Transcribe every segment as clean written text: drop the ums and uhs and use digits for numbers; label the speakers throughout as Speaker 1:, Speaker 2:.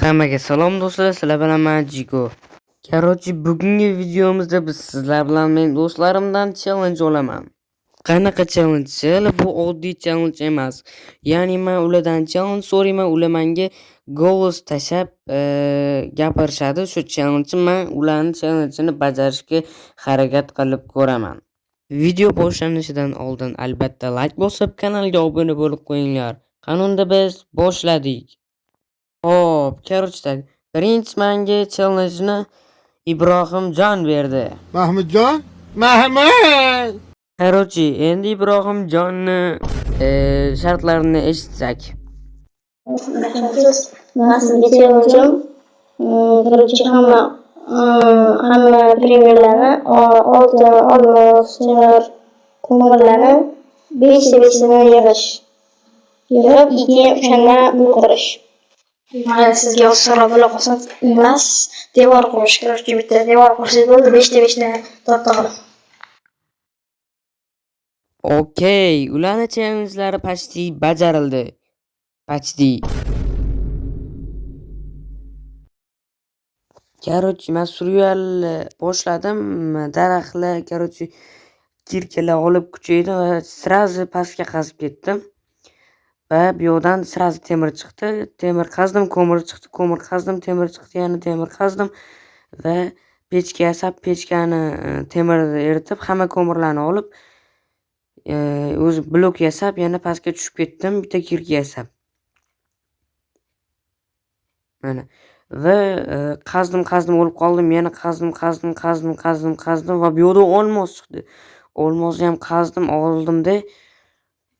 Speaker 1: Hammaga salom do'stlar, sizlar bilan men Jigo. Bugungi videomizda biz sizlar bilan men do'stlarimdan challenge olaman. Qanaqa challenge? Bu oddiy challenge emas. Ya'ni men ulardan challenge so'rayman, ular menga golос tashab gapirishadi. Shu challenge men ularning challenge-ini bajarishga harakat qilib ko'raman. Video boshlanishidan oldin albatta like bosib, kanalga obuna bo'lib qo'yinglar. Qanunda biz boshladik. Hop, так, birinchi menga challenge-ni Ibrohimjon berdi.
Speaker 2: Mahmudjon? Mahmud!
Speaker 1: Endi Ibrohimjonni shartlarini eshitsak.
Speaker 3: Sizga challenge'im hamma premyerlarni oltin, olmos, temir, ko'mirlarni 5 yig'ish. Yig'ib, keyin o'shanda bulqirish. Mana sizga so'rab qolsa emas, devor qurish kerak. Bitta devor qursangiz bo'ldi, 5 tortib.
Speaker 1: Okey, ularning challengelari почти bajarildi. Почти. Men suryal boshladim. Daraxtlar, kirkalar olib kuchaydi va srazi pastga qazib ketdim. Va bu yoqdan srazi temir chiqdi. Temir qazdim, ko'mir chiqdi. Ko'mir qazdim, temir chiqdi. Yana temir qazdim va pechka yasab, pechkani temirni eritib, hamma ko'mirlarni olib o'zi blok yasab, yana pastga tushib ketdim, bitta kirka yasab. Mana va qazdim o'lib qoldim, yana qazdim va bu yoqda olmos chiqdi. Olmosni ham qazdim, oldimda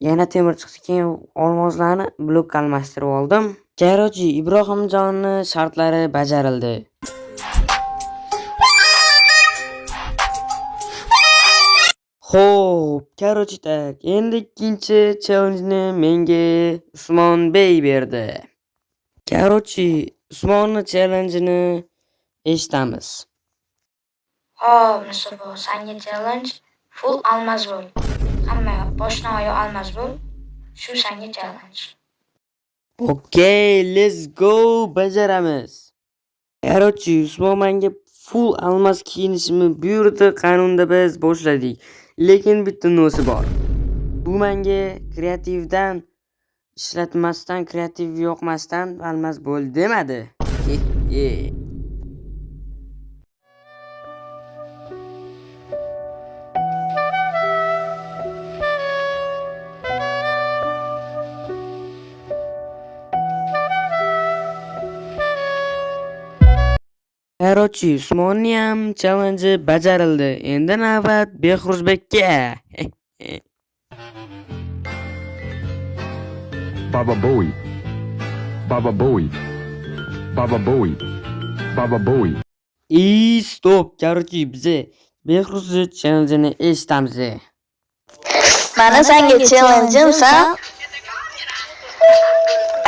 Speaker 1: yana temir chiqdi. Keyin olmoslarni blokka almashtirib oldim. Ibrohimjonning shartlari bajarildi. Xo'p, tak, endi ikkinchi challenge-ni menga Usmonbey berdi. Usmonning challenge-ini eshitamiz.
Speaker 3: Hop, Mustafa, senga challenge full almaz bo'l. Hamma boshdan oyoq almaz bo'l. Shu senga challenge.
Speaker 1: Okey, let's go, bajaramiz. Usmon menga full almas kiyinishimni buyurdi, qanunda biz boshladik. Lekin bitta nosi bor. Bu menga kreativdan ishlatmasdan, kreativ yoqmasdan almas bo'l demadi. Usmonning ham challenge bajarildi. Endi navbat Behruzbekka.
Speaker 4: Baba Bowie.
Speaker 1: Stop, bize Behruzning challenge-ini eshitamiz.
Speaker 3: Mana senga challenge'im san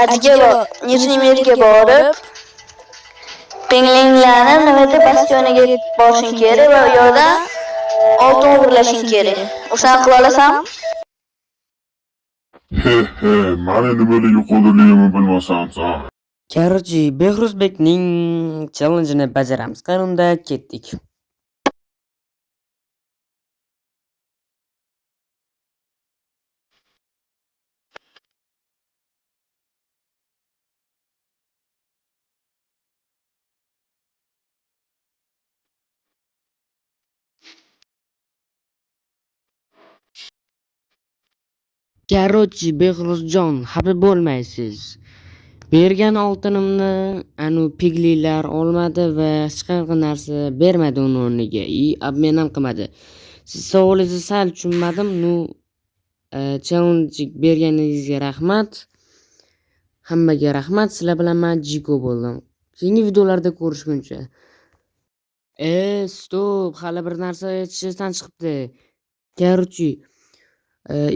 Speaker 3: Adgelo Nижний Mirga borib penguinlarni navbatda bastioniga borishing kerak va u yerda oltin o'g'irlashing kerak. O'shani qila olasanmi?
Speaker 4: Mana nimalar yo'qolganligimni bilmasam san.
Speaker 1: Behruzbekning challenge-ini bajaramiz. Qanunda ketdik. Behruzjon, xafa bo'lmaysiz. Bergan oltinimni piglilar olmadi va hech qanaqa narsa bermadi uning o'rniga. Obmen ham qilmadi. Siz savolingizni sal tushunmadim. Challenge berganingizga rahmat. Hammaga rahmat. Sizlar bilan men Jigo bo'ldim. Keyingi videolarda ko'rishguncha. Stop, hali bir narsa aytishdan chiqibdi.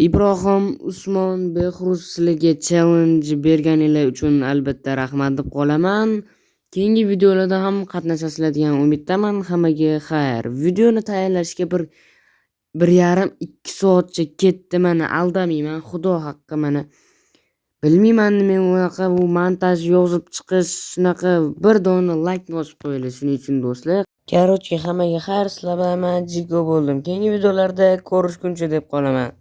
Speaker 1: Ibrohim, Usmon, Behruz sizlarga challenge berganinglar uchun albatta rahmat deb qolaman. Keyingi videolarda ham qatnashasizlar degan umiddaman. Hammaga xayr. Videoni tayyorlashga 1,5-2 soatcha ketdi. Mana aldamayman, xudo haqqi mana. Bilmayman nima unaqa bu montaj yozib chiqish shunaqa bir dona like bosib qo'yili shuning uchun do'stlar. Korоче, hammaga xayr, sizlar bilan men Jigo bo'ldim. Keyingi videolarda ko'rishguncha deb qolaman.